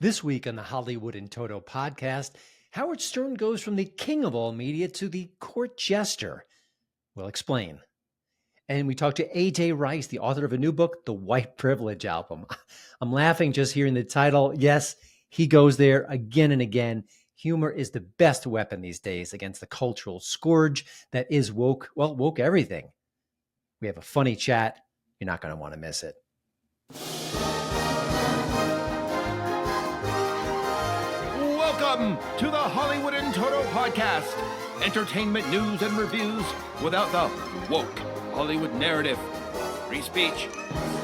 This week on the Hollywood and Toto podcast, Howard Stern goes from the king of all media to the court jester. We'll explain. And we talk to A.J. Rice, the author of a new book, The White Privilege Album. I'm laughing just hearing the title. Yes, he goes there again and again. Humor is the best weapon these days against the cultural scourge that is woke. Well, woke everything. We have a funny chat. You're not going to want to miss it. Welcome to the Hollywood and Toto podcast. Entertainment news and reviews without the woke Hollywood narrative. Free speech,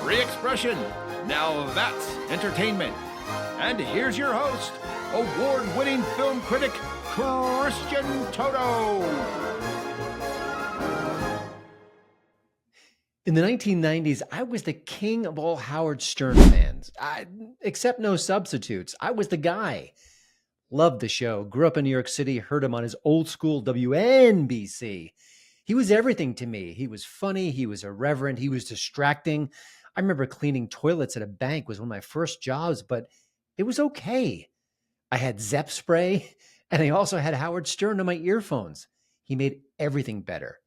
free expression. Now that's entertainment. And here's your host, award-winning film critic, Christian Toto. In the 1990s, I was the king of all Howard Stern fans. Except no substitutes. I was the guy. Loved the show. Grew up in New York City. Heard him on his old school WNBC. He was everything to me. He was funny. He was irreverent. He was distracting. I remember cleaning toilets at a bank was one of my first jobs, but it was okay. I had Zep spray, and I also had Howard Stern on my earphones. He made everything better.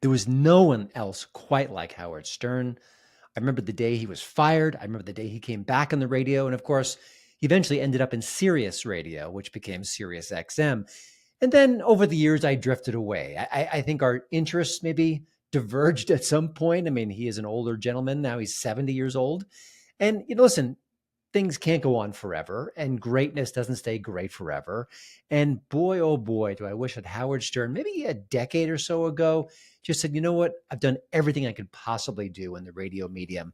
There was no one else quite like Howard Stern. I remember the day he was fired. I remember the day he came back on the radio. And of course, he eventually ended up in Sirius Radio, which became Sirius XM. And then over the years, I drifted away. I think our interests maybe diverged at some point. I mean, he is an older gentleman. Now he's 70 years old. And listen, things can't go on forever, and greatness doesn't stay great forever. And boy, oh boy, do I wish that Howard Stern, maybe a decade or so ago, just said, you know what? I've done everything I could possibly do in the radio medium.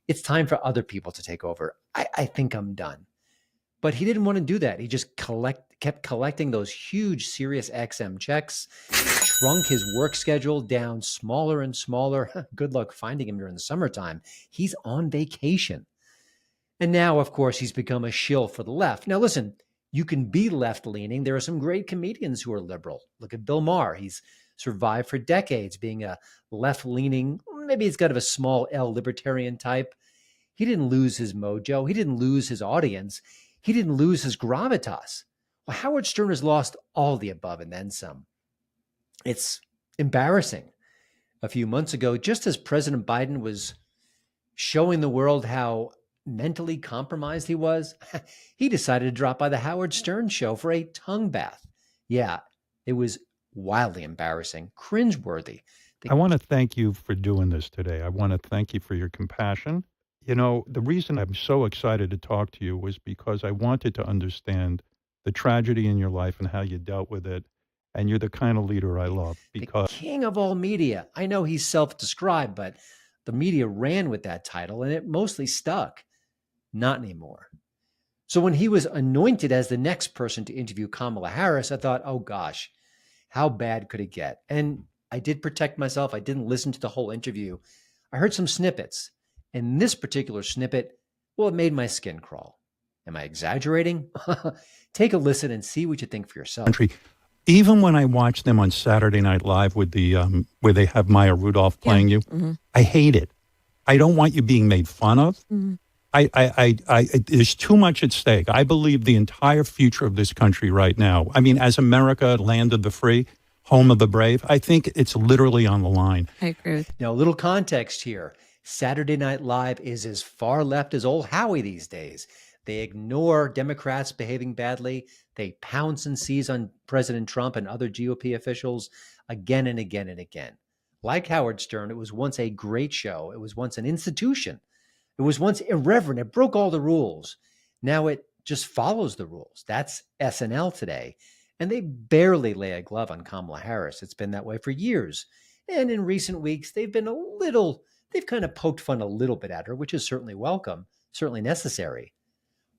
It's time for other people to take over. I think I'm done. But he didn't want to do that. He just kept collecting those huge Sirius XM checks, shrunk his work schedule down smaller and smaller. Good luck finding him during the summertime. He's on vacation. And now, of course, he's become a shill for the left. Now, listen, you can be left-leaning. There are some great comedians who are liberal. Look at Bill Maher. He's survived for decades being a left-leaning, maybe he's got a small L libertarian type. He didn't lose his mojo. He didn't lose his audience. He didn't lose his gravitas. Well, Howard Stern has lost all the above and then some. It's embarrassing. A few months ago, just as President Biden was showing the world how mentally compromised he was, he decided to drop by the Howard Stern show for a tongue bath. Yeah, it was wildly embarrassing, cringeworthy. I want to thank you for doing this today. I want to thank you for your compassion. You know, the reason I'm so excited to talk to you was because I wanted to understand the tragedy in your life and how you dealt with it. And you're the kind of leader I love because the king of all media. I know he's self-described, but the media ran with that title and it mostly stuck. Not anymore. So when he was anointed as the next person to interview Kamala Harris, I thought, oh gosh, how bad could it get? And I did protect myself. I didn't listen to the whole interview. I heard some snippets. And this particular snippet, well, it made my skin crawl. Am I exaggerating? Take a listen and see what you think for yourself. Even when I watch them on Saturday Night Live with the where they have Maya Rudolph playing you, I hate it. I don't want you being made fun of. There's too much at stake. I believe the entire future of this country right now, I mean, as America, land of the free, home of the brave, I think it's literally on the line. I agree with you. Now, a little context here. Saturday Night Live is as far left as old Howie these days. They ignore Democrats behaving badly. They pounce and seize on President Trump and other GOP officials again and again and again. Like Howard Stern, it was once a great show. It was once an institution. It was once irreverent. It broke all the rules. Now it just follows the rules. That's SNL today. And they barely lay a glove on Kamala Harris. It's been that way for years. And in recent weeks, they've kind of poked fun a little bit at her, which is certainly welcome, certainly necessary.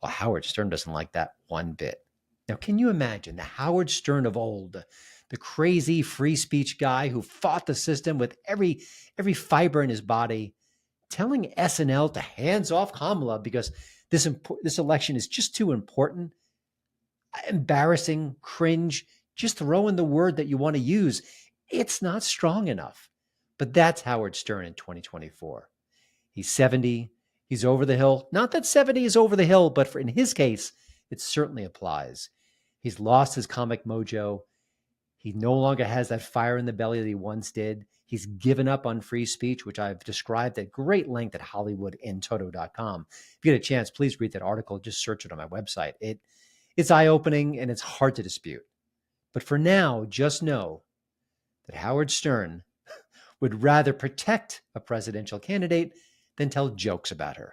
Well, Howard Stern doesn't like that one bit. Now, can you imagine the Howard Stern of old, the crazy free speech guy who fought the system with every fiber in his body, telling SNL to hands off Kamala because this election is just too important? Embarrassing, cringe, just throw in the word that you want to use. It's not strong enough. But that's Howard Stern in 2024. He's 70. He's over the hill. Not that 70 is over the hill, but in his case, it certainly applies. He's lost his comic mojo. He no longer has that fire in the belly that he once did. He's given up on free speech, which I've described at great length at hollywoodandtoto.com. If you get a chance, please read that article. Just search it on my website. It's eye-opening and it's hard to dispute. But for now, just know that Howard Stern would rather protect a presidential candidate than tell jokes about her.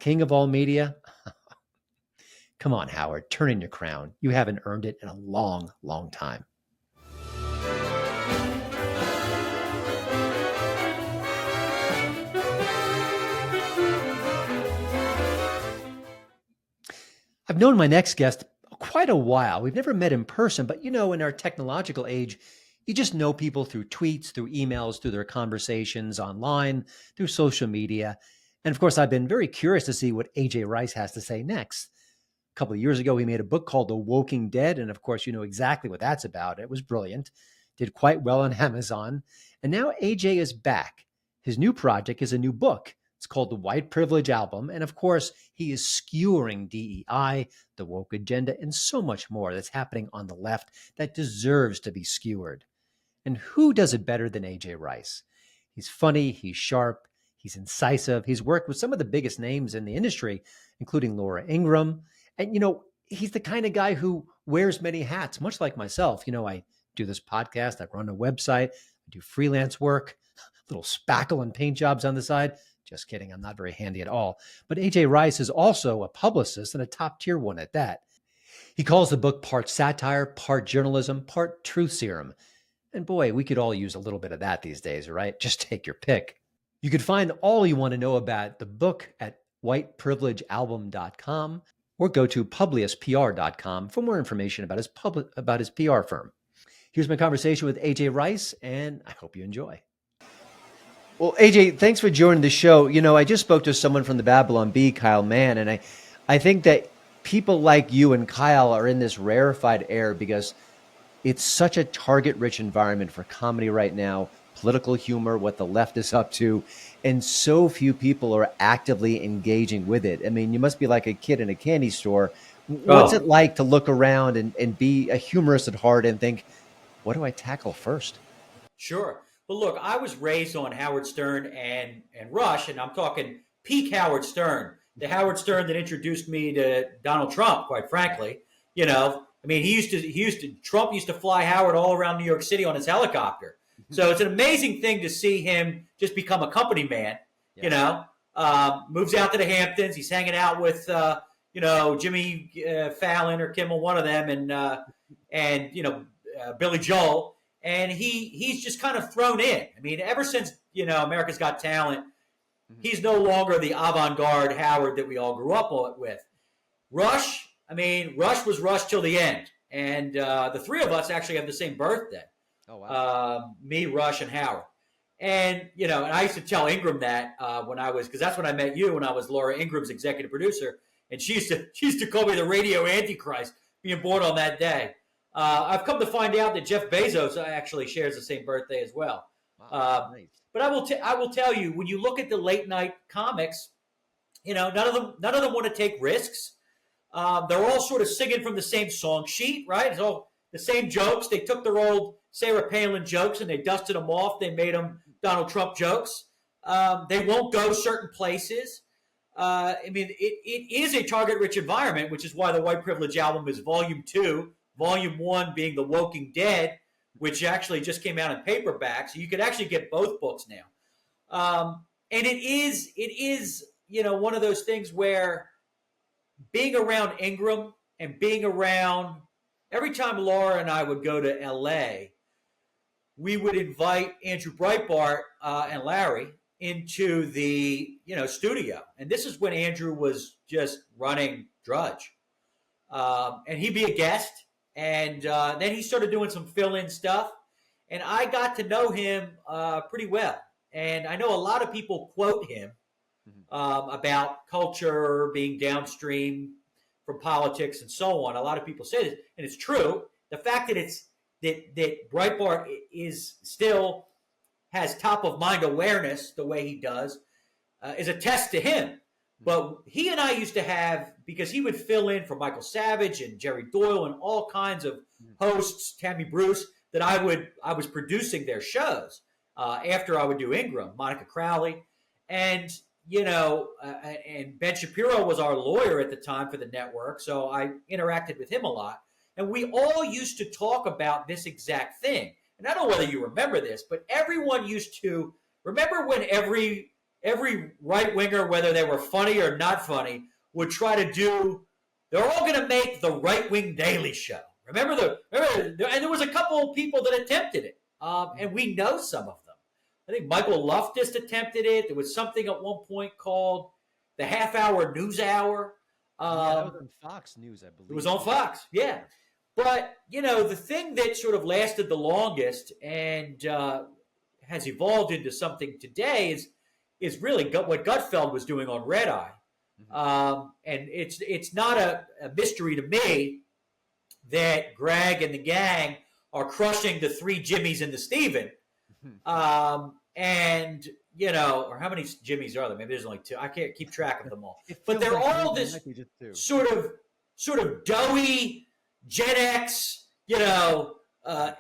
King of all media? Come on, Howard, turn in your crown. You haven't earned it in a long, long time. I've known my next guest quite a while. We've never met in person, but in our technological age, you just know people through tweets, through emails, through their conversations online, through social media. And of course, I've been very curious to see what AJ Rice has to say next. A couple of years ago, he made a book called The Woking Dead. And of course, you know exactly what that's about. It was brilliant, did quite well on Amazon. And now AJ is back. His new project is a new book. It's called The White Privilege Album. And of course, he is skewering DEI, the woke agenda, and so much more that's happening on the left that deserves to be skewered. And who does it better than AJ Rice? He's funny, he's sharp, he's incisive. He's worked with some of the biggest names in the industry, including Laura Ingraham. And, he's the kind of guy who wears many hats, much like myself. I do this podcast, I run a website, I do freelance work, little spackle and paint jobs on the side. Just kidding, I'm not very handy at all. But AJ Rice is also a publicist and a top tier one at that. He calls the book part satire, part journalism, part truth serum. And boy, we could all use a little bit of that these days, right? Just take your pick. You could find all you want to know about the book at whiteprivilegealbum.com or go to publiuspr.com for more information about his PR firm. Here's my conversation with AJ Rice, and I hope you enjoy. Well, AJ, thanks for joining the show. I just spoke to someone from the Babylon Bee, Kyle Mann, and I think that people like you and Kyle are in this rarefied air because it's such a target-rich environment for comedy right now, political humor, what the left is up to, and so few people are actively engaging with it. I mean, you must be like a kid in a candy store. What's it like to look around and be a humorist at heart and think, what do I tackle first? Sure. Well, look, I was raised on Howard Stern and Rush, and I'm talking peak Howard Stern, the Howard Stern that introduced me to Donald Trump, quite frankly. Trump used to fly Howard all around New York City on his helicopter. So it's an amazing thing to see him just become a company man, moves out to the Hamptons. He's hanging out with, Jimmy Fallon or Kimmel, one of them, and Billy Joel. And he's just kind of thrown in. I mean, ever since, America's Got Talent, he's no longer the avant-garde Howard that we all grew up with. Rush was Rush till the end. And the three of us actually have the same birthday. Oh, wow. Me, Rush, and Howard. And, and I used to tell Ingram that because that's when I met you, when I was Laura Ingram's executive producer. And she used to call me the radio antichrist, being born on that day. I've come to find out that Jeff Bezos actually shares the same birthday as well. Wow, nice. But I will tell you, when you look at the late night comics, none of them want to take risks. They're all sort of singing from the same song sheet, right? It's all the same jokes. They took their old Sarah Palin jokes and they dusted them off. They made them Donald Trump jokes. They won't go certain places. It is a target-rich environment, which is why the White Privilege album is Volume 2. Volume 1 being The Woking Dead, which actually just came out in paperback. So you could actually get both books now. And it is, one of those things where being around Ingram and being around, every time Laura and I would go to LA, we would invite Andrew Breitbart and Larry into the, studio. And this is when Andrew was just running Drudge. And he'd be a guest. And then he started doing some fill-in stuff. And I got to know him pretty well. And I know a lot of people quote him about culture being downstream from politics and so on. A lot of people say this, and it's true. The fact that that Breitbart is still has top of mind awareness the way he does is a test to him. But he and I used to have, because he would fill in for Michael Savage and Jerry Doyle and all kinds of hosts, Tammy Bruce, that I was producing their shows after I would do Ingram, Monica Crowley, and and Ben Shapiro was our lawyer at the time for the network, so I interacted with him a lot, and we all used to talk about this exact thing. And I don't know whether you remember this, but everyone used to remember when every right winger, whether they were funny or not funny, would try to do. They're all going to make the Right Wing Daily Show. Remember, and there was a couple of people that attempted it, and we know some of them. I think Michael Loftus attempted it. There was something at one point called the Half-Hour News Hour. That was on Fox News, I believe. It was on Fox, yeah. But, the thing that sort of lasted the longest and has evolved into something today is really what Gutfeld was doing on Red Eye. And it's not a mystery to me that Greg and the gang are crushing the three Jimmies and the Steven. And, or how many Jimmies are there? Maybe there's only two. I can't keep track of them all. But they're all this sort of doughy Gen X,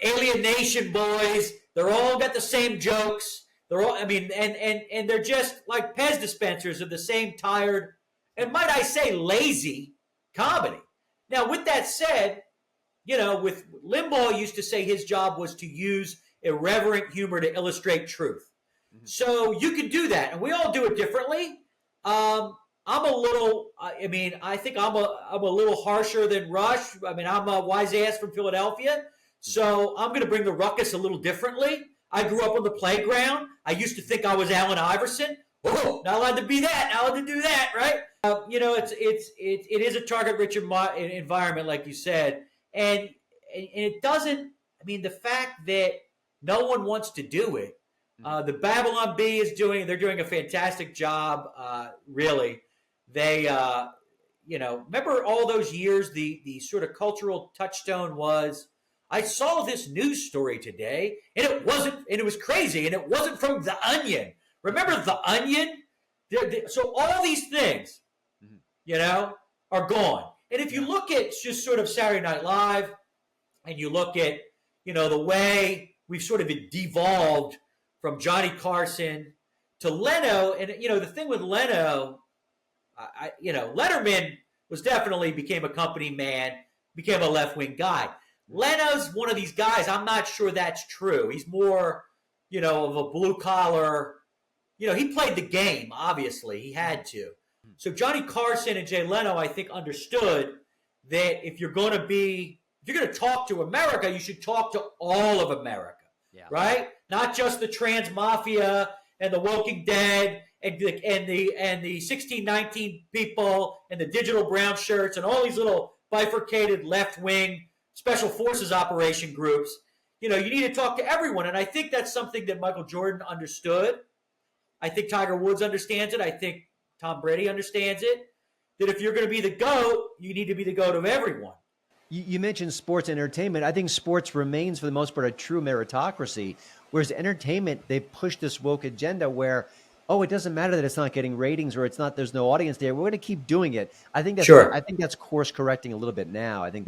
alienation boys. They're all got the same jokes. They're all, and they're just like Pez dispensers of the same tired, and might I say, lazy comedy. Now, with that said, with Limbaugh used to say his job was to use irreverent humor to illustrate truth. So you could do that, and we all do it differently. I'm a little, I think I'm a little harsher than Rush. I'm a wise ass from Philadelphia, so I'm going to bring the ruckus a little differently. I grew up on the playground. I used to think I was Allen Iverson. Oh, not allowed to be that, not allowed to do that, right? It is a target-rich environment, like you said, and it doesn't. The fact that no one wants to do it. The Babylon Bee they're doing a fantastic job. Really, they remember all those years. The sort of cultural touchstone was, I saw this news story today, and it was crazy, and it wasn't from The Onion. Remember The Onion? So all these things, are gone. And if you look at just sort of Saturday Night Live, and you look at, the way we've sort of devolved from Johnny Carson to Leno, and, the thing with Leno, Letterman became a company man, became a left-wing guy. Leno's one of these guys, I'm not sure that's true. He's more, of a blue-collar, he played the game, obviously. He had to. So Johnny Carson and Jay Leno, I think, understood that if you're going to talk to America, you should talk to all of America, right? Not just the trans mafia and the Walking Dead and the 1619 people and the digital brown shirts and all these little bifurcated left-wing special forces operation groups. You need to talk to everyone, and I think that's something that Michael Jordan understood. I think Tiger Woods understands it. I think Tom Brady understands it. That if you're going to be the GOAT, you need to be the GOAT of everyone. You mentioned sports entertainment. I think sports remains, for the most part, a true meritocracy, whereas entertainment, they've pushed this woke agenda where, it doesn't matter that it's not getting ratings or there's no audience there. We're going to keep doing it. I think that's course correcting a little bit now. I think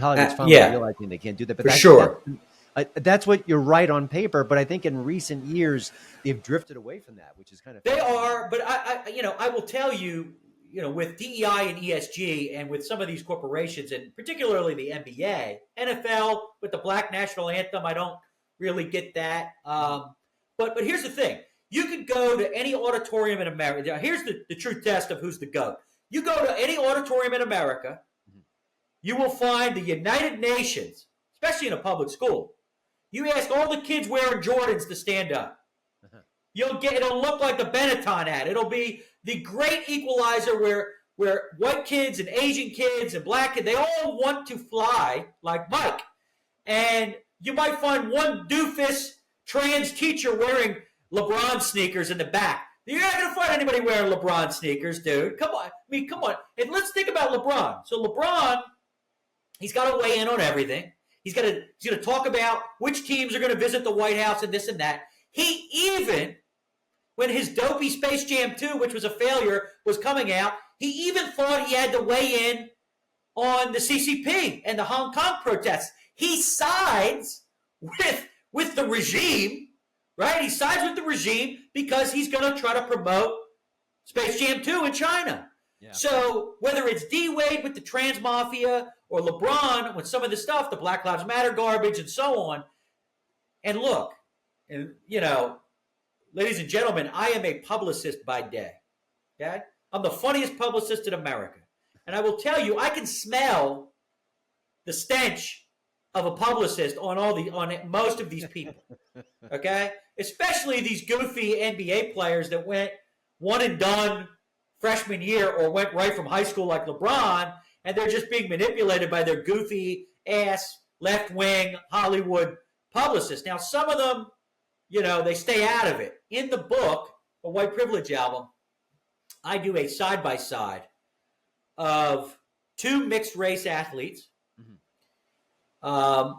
Hollywood's finally realizing they can't do that. But that's what you're right on paper. But I think in recent years they've drifted away from that, which is kind of are. But I will tell you, with DEI and ESG and with some of these corporations, and particularly the NBA, NFL with the Black National Anthem, I don't really get that. But here's the thing. You could go to any auditorium in America. Here's the true test of who's the GOAT. You go to any auditorium in America, you will find the United Nations, especially in a public school. You ask all the kids wearing Jordans to stand up. It'll look like the Benetton ad. It'll be the great equalizer where white kids and Asian kids and black kids, they all want to fly like Mike. And you might find one doofus trans teacher wearing LeBron sneakers in the back. You're not going to find anybody wearing LeBron sneakers, dude. Come on. Come on. And let's think about LeBron. So LeBron, he's got to weigh in on everything. He's going to talk about which teams are going to visit the White House and this and that. He even when his dopey Space Jam 2, which was a failure, was coming out, he even thought he had to weigh in on the CCP and the Hong Kong protests. He sides with the regime, right? He sides with the regime because he's going to try to promote Space Jam 2 in China. Yeah. So whether it's D-Wade with the trans mafia or LeBron with some of the stuff, the Black Lives Matter garbage and so on. And look, and you know, ladies and gentlemen, I am a publicist by day. Okay? I'm the funniest publicist in America. And I will tell you, I can smell the stench of a publicist on most of these people. Okay? Especially these goofy NBA players that went one and done freshman year or went right from high school like LeBron, and they're just being manipulated by their goofy ass left-wing Hollywood publicists. Now, some of them, you know, they stay out of it. In the book, A White Privilege Album, I do a side-by-side of two mixed-race athletes and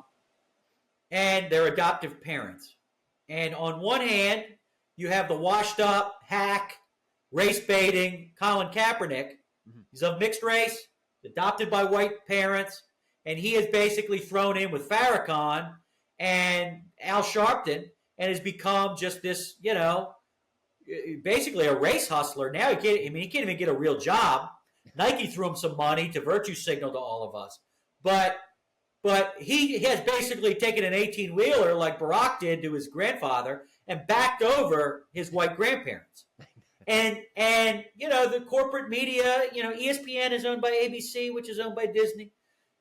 their adoptive parents. And on one hand, you have the washed-up, hack, race-baiting Colin Kaepernick. He's of mixed race, adopted by white parents, and he is basically thrown in with Farrakhan and Al Sharpton and has become just this, you know, basically a race hustler. Now he can't even get a real job. Nike threw him some money to virtue signal to all of us. But he has basically taken an 18-wheeler like Barack did to his grandfather and backed over his white grandparents. And you know, the corporate media, you know, ESPN is owned by ABC, which is owned by Disney,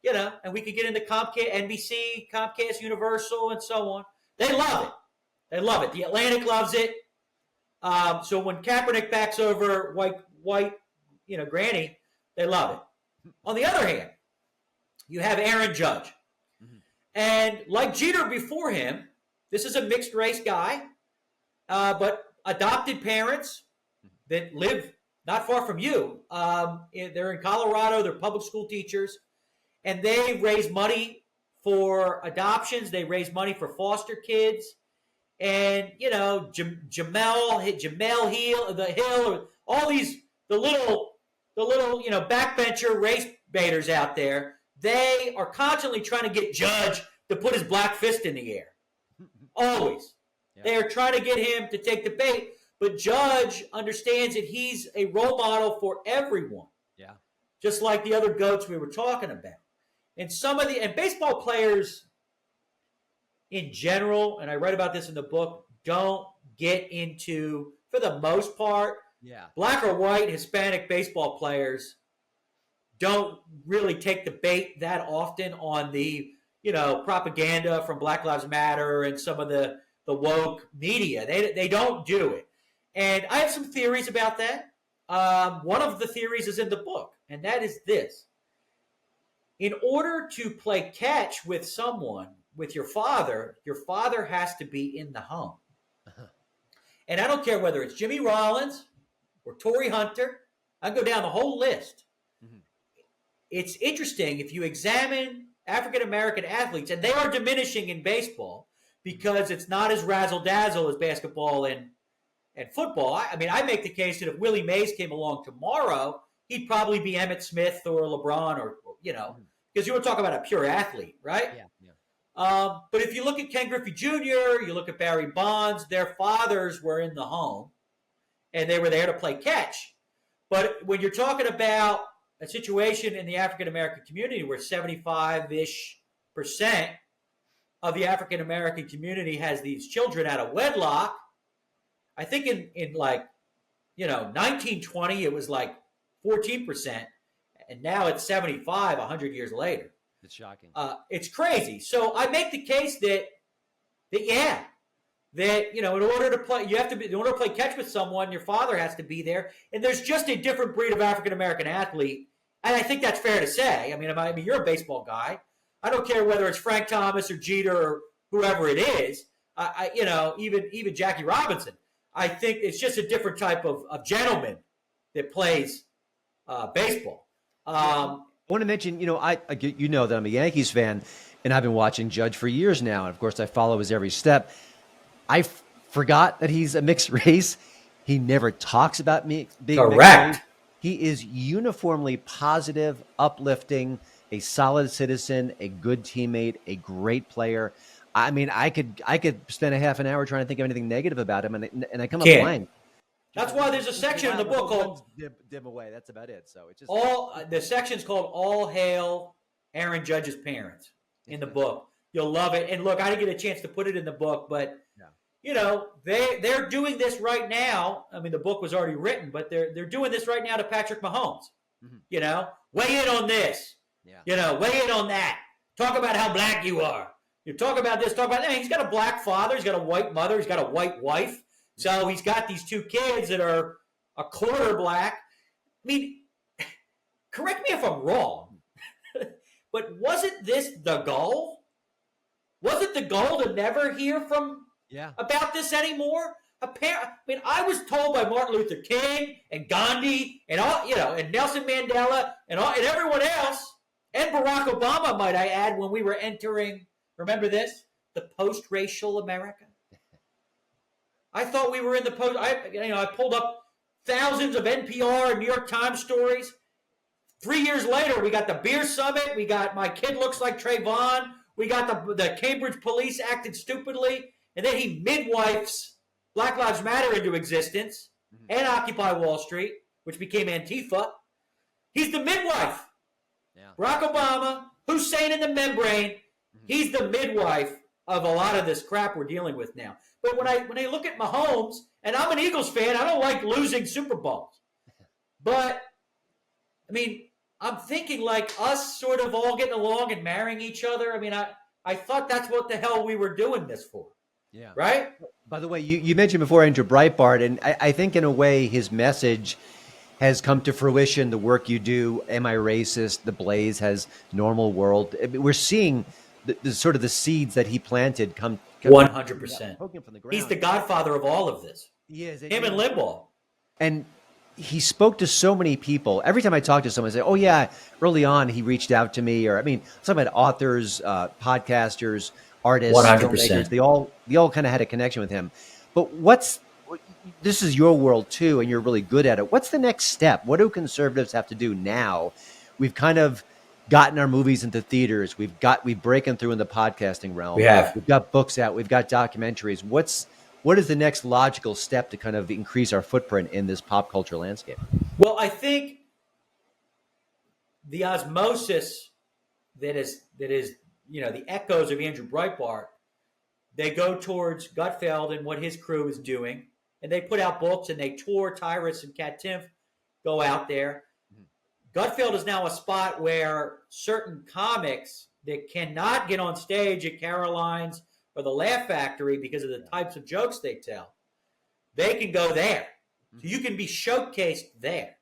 you know, and we could get into Comcast, NBC, Comcast, Universal, and so on. They love it. They love it. The Atlantic loves it. So when Kaepernick backs over white, you know, granny, they love it. On the other hand, you have Aaron Judge. And like Jeter before him, this is a mixed race guy, but adopted parents that live not far from you. They're in Colorado. They're public school teachers. And they raise money for adoptions. They raise money for foster kids. And, you know, Jamel Hill, all these, the little, you know, backbencher race baiters out there, they are constantly trying to get Judge to put his black fist in the air. Always. Yeah. They are trying to get him to take the bait. But Judge understands that he's a role model for everyone. Yeah. Just like the other GOATs we were talking about. And and baseball players in general, and I read about this in the book, don't get into, for the most part, black or white Hispanic baseball players don't really take the bait that often on the, you know, propaganda from Black Lives Matter and some of the woke media. They don't do it. And I have some theories about that. One of the theories is in the book, and that is this. In order to play catch with someone, with your father has to be in the home. And I don't care whether it's Jimmy Rollins or Torrey Hunter. I can go down the whole list. It's interesting if you examine African-American athletes, and they are diminishing in baseball because it's not as razzle-dazzle as basketball and football. I mean, I make the case that if Willie Mays came along tomorrow, he'd probably be Emmitt Smith or LeBron or you know, because you were talking about a pure athlete, right? Yeah. But if you look at Ken Griffey Jr., you look at Barry Bonds, their fathers were in the home, and they were there to play catch. But when you're talking about a situation in the African-American community where 75-ish% of the African-American community has these children out of wedlock, I think in like, you know, 1920, it was like 14%, and now it's 75 100 years later. It's shocking. It's crazy. So I make the case that you know, in order to play catch with someone, your father has to be there, and there's just a different breed of African-American athlete, and I think that's fair to say. I mean, you're a baseball guy. I don't care whether it's Frank Thomas or Jeter or whoever it is. You know, even Jackie Robinson. I think it's just a different type of gentleman that plays baseball. I want to mention, you know, you know that I'm a Yankees fan, and I've been watching Judge for years now, and of course I follow his every step. I forgot that he's a mixed race. He never talks about me being Correct. mixed race. He is uniformly positive, uplifting, a solid citizen, a good teammate, a great player. I mean, I could spend a half an hour trying to think of anything negative about him, and I come up Can't. blank. That's why there's a section in the book called dim away. That's about it. So it's just the section's called "All Hail Aaron Judge's Parents" in the book. You'll love it. And look, I didn't get a chance to put it in the book, but you know they're doing this right now. I mean, the book was already written, but they're doing this right now to Patrick Mahomes. You know, weigh in on this. You know, weigh in on that. Talk about how black you are. You talk about this. Talk about that. He's got a black father. He's got a white mother. He's got a white wife. So he's got these two kids that are a quarter black. I mean, correct me if I'm wrong, but wasn't this the goal? Was it the goal to never hear from about this anymore? I mean, I was told by Martin Luther King and Gandhi and all, you know, and Nelson Mandela and everyone else, and Barack Obama, might I add, when we were entering, remember this, the post-racial America. I thought we were in the post. I pulled up thousands of NPR and New York Times stories. 3 years later, we got the beer summit. We got My Kid Looks Like Trayvon. We got the Cambridge police acted stupidly. And then he midwifes Black Lives Matter into existence and Occupy Wall Street, which became Antifa. He's the midwife. Barack Obama, Hussein in the membrane. He's the midwife of a lot of this crap we're dealing with now. But when I look at Mahomes, and I'm an Eagles fan, I don't like losing Super Bowls. But, I mean, I'm thinking like us sort of all getting along and marrying each other. I mean, I thought that's what the hell we were doing this for. Yeah. Right? By the way, you mentioned before Andrew Breitbart, and I think in a way his message has come to fruition. The work you do, Am I Racist? The Blaze has Normal World. We're seeing the sort of the seeds that he planted come 100%. He's the godfather of all of this. He is. Him and Limbaugh. And he spoke to so many people. Every time I talk to someone, I say, oh, yeah, early on he reached out to me. Or, I mean, I'm talking about authors, podcasters, artists, 100%. filmmakers. They all kind of had a connection with him. But this is your world too, and you're really good at it. What's the next step? What do conservatives have to do now? We've kind of gotten our movies into theaters. We've breaking through in the podcasting realm. We've got books out. We've got documentaries. What is the next logical step to kind of increase our footprint in this pop culture landscape? Well, I think the osmosis that is, you know, the echoes of Andrew Breitbart, they go towards Gutfeld and what his crew is doing. And they put out books and they tour. Tyrus and Kat Timpf go out there. Gutfeld is now a spot where certain comics that cannot get on stage at Caroline's or the Laugh Factory because of the types of jokes they tell, they can go there. So you can be showcased there.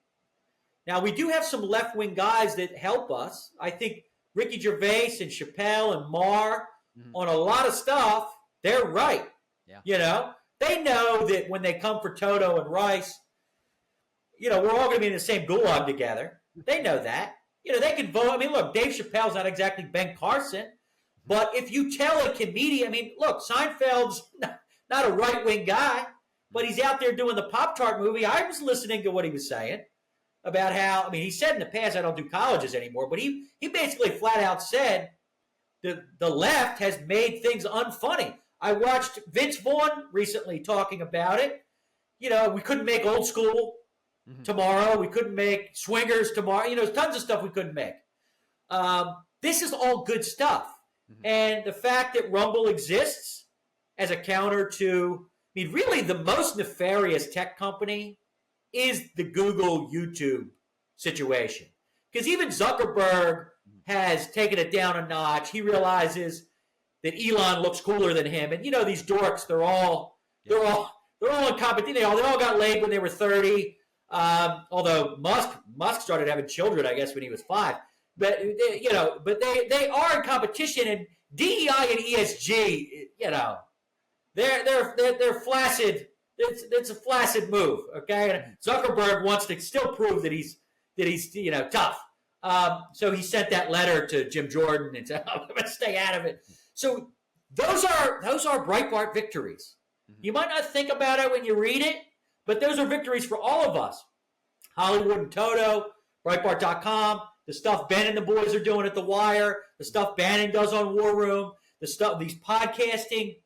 Now, we do have some left-wing guys that help us. I think Ricky Gervais and Chappelle and Maher on a lot of stuff, they're right. Yeah. You know, they know that when they come for Toto and Rice, you know, we're all going to be in the same gulag together. They know that. You know, they can vote. I mean, look, Dave Chappelle's not exactly Ben Carson, but if you tell a comedian, I mean, look, Seinfeld's not a right-wing guy, but he's out there doing the Pop-Tart movie. I was listening to what he was saying about how, I mean, he said in the past, I don't do colleges anymore, but he basically flat out said the left has made things unfunny. I watched Vince Vaughn recently talking about it. You know, we couldn't make Old School tomorrow. We couldn't make Swingers tomorrow. You know, there's tons of stuff we couldn't make. This is all good stuff. And the fact that Rumble exists as a counter to, I mean, really the most nefarious tech company is the Google YouTube situation. Because even Zuckerberg has taken it down a notch. He realizes that Elon looks cooler than him. And, you know, these dorks, they're all in competition. They all got laid when they were 30. Although Musk started having children, I guess, when he was 5. But they are in competition, and DEI and ESG, you know, they're flaccid. It's a flaccid move, okay? And Zuckerberg wants to still prove that he's you know, tough. So he sent that letter to Jim Jordan and said, "I'm going to stay out of it." So those are Breitbart victories. You might not think about it when you read it, But those are victories for all of us. Hollywood and Toto, Breitbart.com, the stuff Ben and the boys are doing at The Wire, the stuff Bannon does on War Room, the stuff, these podcasting,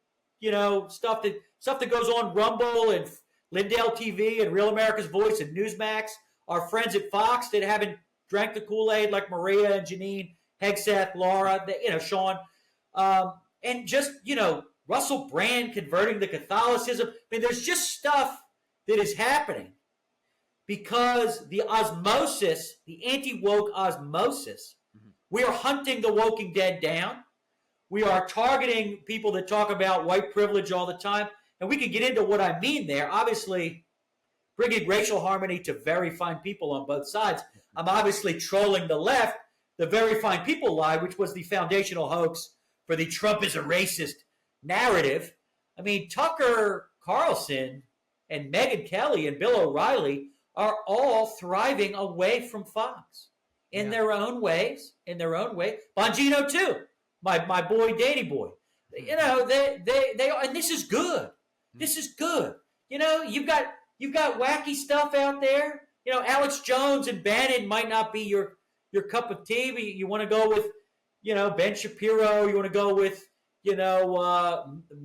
stuff that goes on Rumble and Lindale TV and Real America's Voice and Newsmax. Our friends at Fox that haven't drank the Kool-Aid like Maria and Janine, Hegseth, Laura, Sean, and just, Russell Brand converting to Catholicism. I mean, there's just stuff that is happening because the osmosis, the anti-woke osmosis, we are hunting the Woking Dead down. We are targeting people that talk about white privilege all the time. And we can get into what I mean there. Obviously, bringing racial harmony to very fine people on both sides. I'm obviously trolling the left, the very fine people lie, which was the foundational hoax for the Trump is a racist narrative. I mean, Tucker Carlson and Megyn Kelly and Bill O'Reilly are all thriving away from Fox in their own ways, Bongino too, my boy, Danny boy. They are, and this is good. This is good. You've got wacky stuff out there. Alex Jones and Bannon might not be your cup of tea, but you want to go with, Ben Shapiro. You want to go with,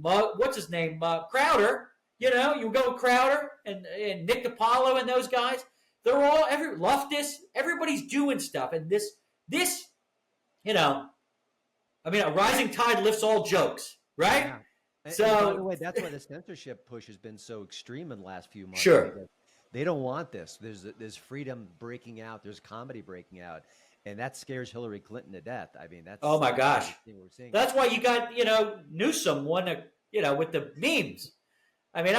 what's his name? Crowder. You go with Crowder and Nick DiPaolo and those guys. They're all leftists. Everybody's doing stuff, and this, a rising tide lifts all jokes, right? Yeah. So, and by the way, that's why the censorship push has been so extreme in the last few months. Sure. They don't want this. There's freedom breaking out. There's comedy breaking out. And that scares Hillary Clinton to death. I mean, that's... Oh, my gosh. We're seeing. That's why you got, Newsom won, with the memes. I mean,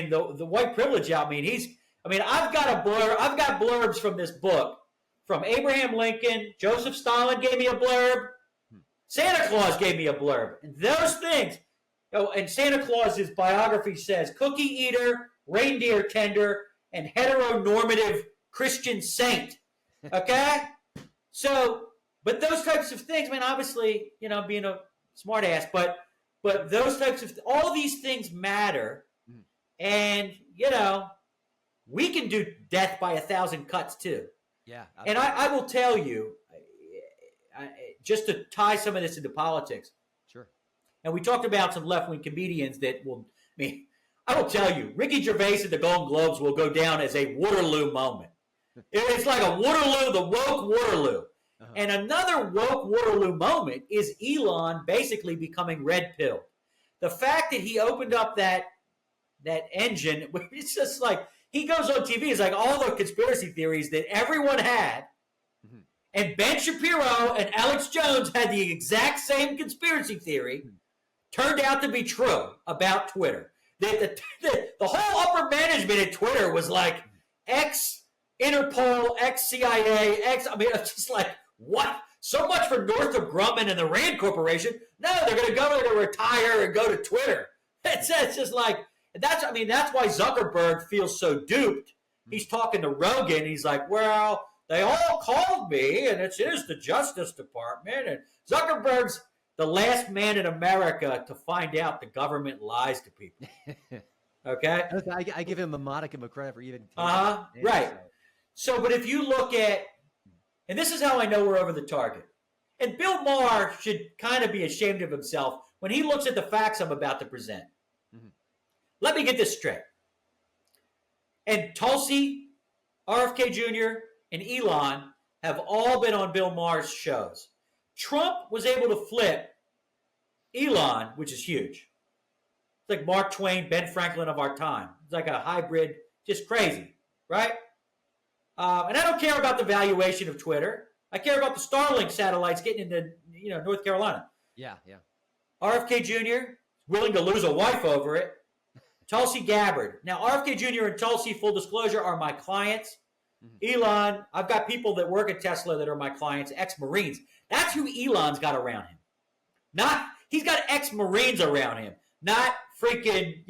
the white privilege out. I've got blurbs from this book. From Abraham Lincoln, Joseph Stalin gave me a blurb. Santa Claus gave me a blurb. And those things... Oh, and Santa Claus's biography says, cookie eater, reindeer tender, and heteronormative Christian saint. Okay? So, but those types of things, obviously, being a smart ass, but those types of, all these things matter. And, we can do death by 1,000 cuts too. Yeah. And I will tell you, just to tie some of this into politics. Sure. And we talked about some left-wing comedians that will, I will tell you, Ricky Gervais at the Golden Globes will go down as a Waterloo moment. It's like a Waterloo, the woke Waterloo. Uh-huh. And another woke Waterloo moment is Elon basically becoming red-pilled. The fact that he opened up that engine, it's just like, he goes on TV, it's like all the conspiracy theories that everyone had, and Ben Shapiro and Alex Jones had the exact same conspiracy theory, turned out to be true about Twitter. The whole upper management at Twitter was like, ex-Interpol, ex-CIA, it's just like, what? So much for Northrop Grumman and the Rand Corporation. No, they're going to retire and go to Twitter. It's just like, that's why Zuckerberg feels so duped. He's talking to Rogan. He's like, well, they all called me, and it is the Justice Department. And Zuckerberg's the last man in America to find out the government lies to people. Okay? I give him a modicum of credit for even... Right. So, but if you look at... And this is how I know we're over the target. And Bill Maher should kind of be ashamed of himself when he looks at the facts I'm about to present. Let me get this straight. And Tulsi, RFK Jr., and Elon have all been on Bill Maher's shows. Trump was able to flip Elon, which is huge. It's like Mark Twain, Ben Franklin of our time. It's like a hybrid, just crazy, right? And I don't care about the valuation of Twitter. I care about the Starlink satellites getting into North Carolina. Yeah. RFK Jr. willing to lose a wife over it. Tulsi Gabbard. Now, RFK Jr. and Tulsi, full disclosure, are my clients. Elon, I've got people that work at Tesla that are my clients, ex-Marines. That's who Elon's got around him. He's got ex-Marines around him, not freaking,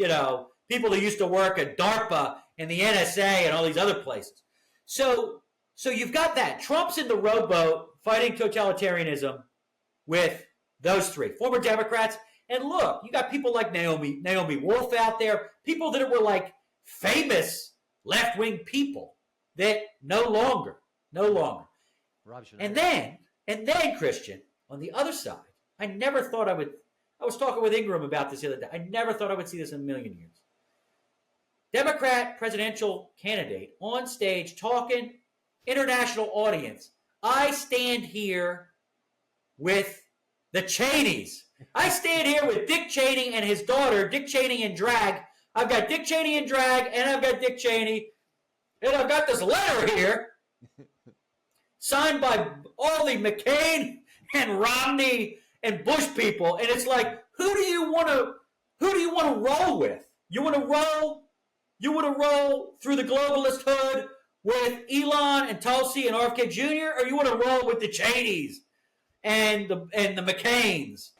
people that used to work at DARPA and the NSA and all these other places. So you've got that. Trump's in the rowboat fighting totalitarianism with those three former Democrats. And look, you got people like Naomi Wolf out there, people that were like famous left-wing people that no longer. And then, Christian, on the other side, I never thought I would. I was talking with Ingram about this the other day. I never thought I would see this in a million years. Democrat presidential candidate on stage talking, international audience. I stand here with the Cheneys. I stand here with Dick Cheney and his daughter, Dick Cheney in drag. I've got Dick Cheney in drag, and I've got Dick Cheney, and I've got this letter here signed by all the McCain and Romney and Bush people, and it's like, who do you want to roll with? You want to roll through the globalist hood with Elon and Tulsi and RFK Jr., or you want to roll with the Cheneys and the McCains?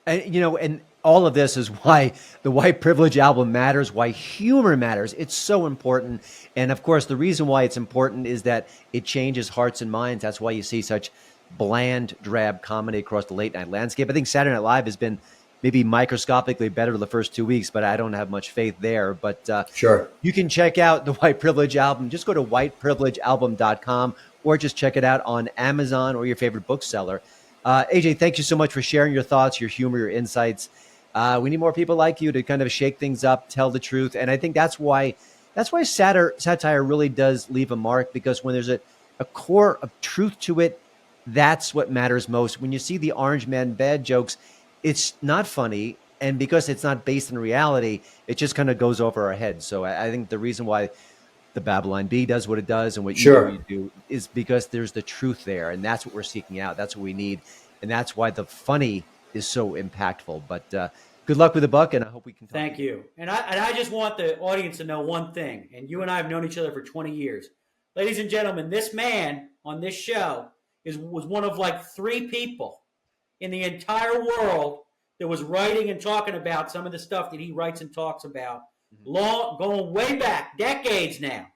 And all of this is why the White Privilege album matters, why humor matters. It's so important. And of course, the reason why it's important is that it changes hearts and minds. That's why you see such bland, drab comedy across the late night landscape. I think Saturday Night Live has been maybe microscopically better the first 2 weeks, but I don't have much faith there. But sure, you can check out the White Privilege album. Just go to whiteprivilegealbum.com or just check it out on Amazon or your favorite bookseller. AJ, thank you so much for sharing your thoughts, your humor, your insights. We need more people like you to kind of shake things up, tell the truth. And I think that's why satire really does leave a mark, because when there's a core of truth to it, that's what matters most. When you see the Orange Man bad jokes, it's not funny. And because it's not based in reality, it just kind of goes over our heads. So I think the reason why the Babylon Bee does what it does and what you do is because there's the truth there. And that's what we're seeking out. That's what we need. And that's why the funny is so impactful. But good luck with the book, and I hope we can. Thank you. And I just want the audience to know one thing. And you and I have known each other for 20 years. Ladies and gentlemen, this man on this show was one of like 3 people in the entire world that was writing and talking about some of the stuff that he writes and talks about, going way back, decades now,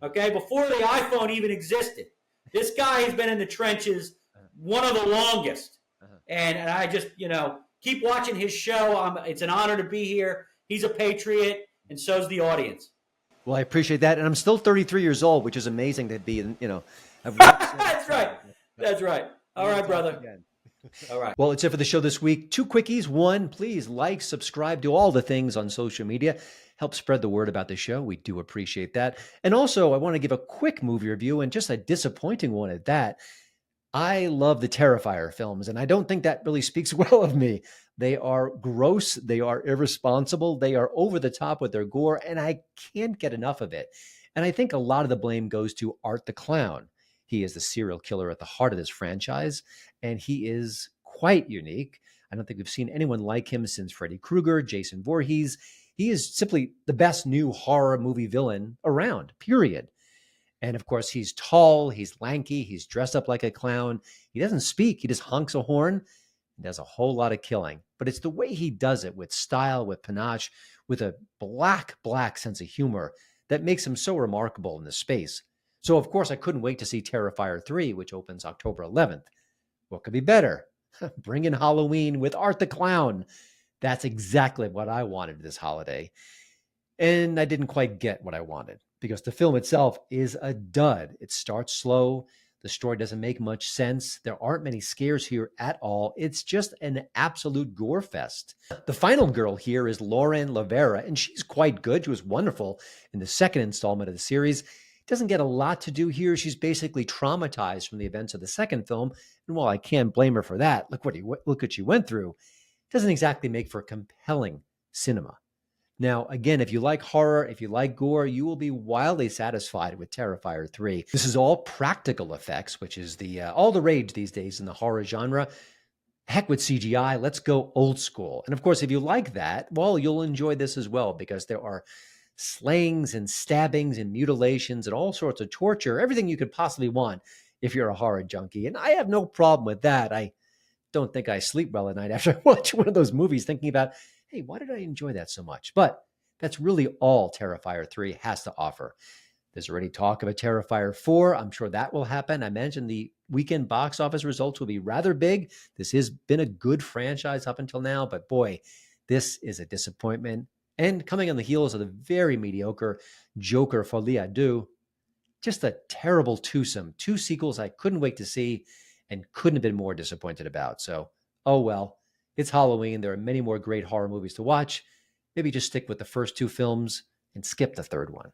okay, before the iPhone even existed. This guy has been in the trenches one of the longest. And I just, keep watching his show. It's an honor to be here. He's a patriot, and so's the audience. Well, I appreciate that. And I'm still 33 years old, which is amazing to be, That's right. That's right. All right, brother. All right. Well, it's it for the show this week. 2 quickies. 1, please like, subscribe, do all the things on social media. Help spread the word about the show. We do appreciate that. And also, I want to give a quick movie review, and just a disappointing one at that. I love the Terrifier films, and I don't think that really speaks well of me. They are gross. They are irresponsible. They are over the top with their gore, and I can't get enough of it. And I think a lot of the blame goes to Art the Clown. He is the serial killer at the heart of this franchise, and he is quite unique. I don't think we've seen anyone like him since Freddy Krueger, Jason Voorhees. He is simply the best new horror movie villain around, period. And of course, he's tall, he's lanky, he's dressed up like a clown. He doesn't speak, he just honks a horn and does a whole lot of killing. But it's the way he does it, with style, with panache, with a black sense of humor, that makes him so remarkable in this space. So, of course, I couldn't wait to see Terrifier 3, which opens October 11th. What could be better? Bring in Halloween with Art the Clown. That's exactly what I wanted this holiday. And I didn't quite get what I wanted, because the film itself is a dud. It starts slow. The story doesn't make much sense. There aren't many scares here at all. It's just an absolute gore fest. The final girl here is Lauren Lavera, and she's quite good. She was wonderful in the second installment of the series. Doesn't get a lot to do here. She's basically traumatized from the events of the second film. And while I can't blame her for that, look what she went through. It doesn't exactly make for compelling cinema. Now, again, if you like horror, if you like gore, you will be wildly satisfied with Terrifier 3. This is all practical effects, which is all the rage these days in the horror genre. Heck with CGI, let's go old school. And of course, if you like that, well, you'll enjoy this as well, because there are slayings and stabbings and mutilations and all sorts of torture, everything you could possibly want if you're a horror junkie. And I have no problem with that. I don't think I sleep well at night after I watch one of those movies thinking about, hey, why did I enjoy that so much? But that's really all Terrifier 3 has to offer. There's already talk of a Terrifier 4. I'm sure that will happen. I mentioned the weekend box office results will be rather big. This has been a good franchise up until now, but boy, this is a disappointment. And coming on the heels of the very mediocre Joker Folie à Deux, just a terrible twosome. Two sequels I couldn't wait to see and couldn't have been more disappointed about. So, oh well, it's Halloween. There are many more great horror movies to watch. Maybe just stick with the first two films and skip the third one.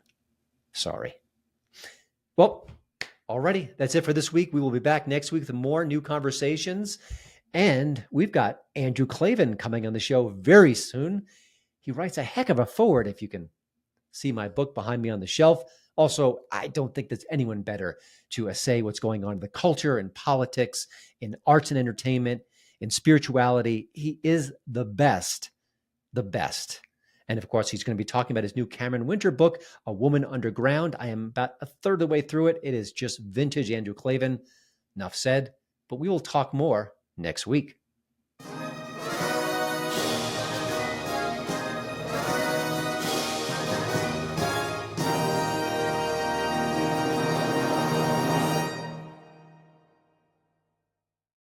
Sorry. Well, alrighty, that's it for this week. We will be back next week with more new conversations. And we've got Andrew Clavin coming on the show very soon. He writes a heck of a foreword, if you can see my book behind me on the shelf. Also, I don't think there's anyone better to say what's going on in the culture and politics, in arts and entertainment, in spirituality. He is the best, the best. And of course, he's going to be talking about his new Cameron Winter book, A Woman Underground. I am about a third of the way through it. It is just vintage Andrew Clavin. Enough said, but we will talk more next week.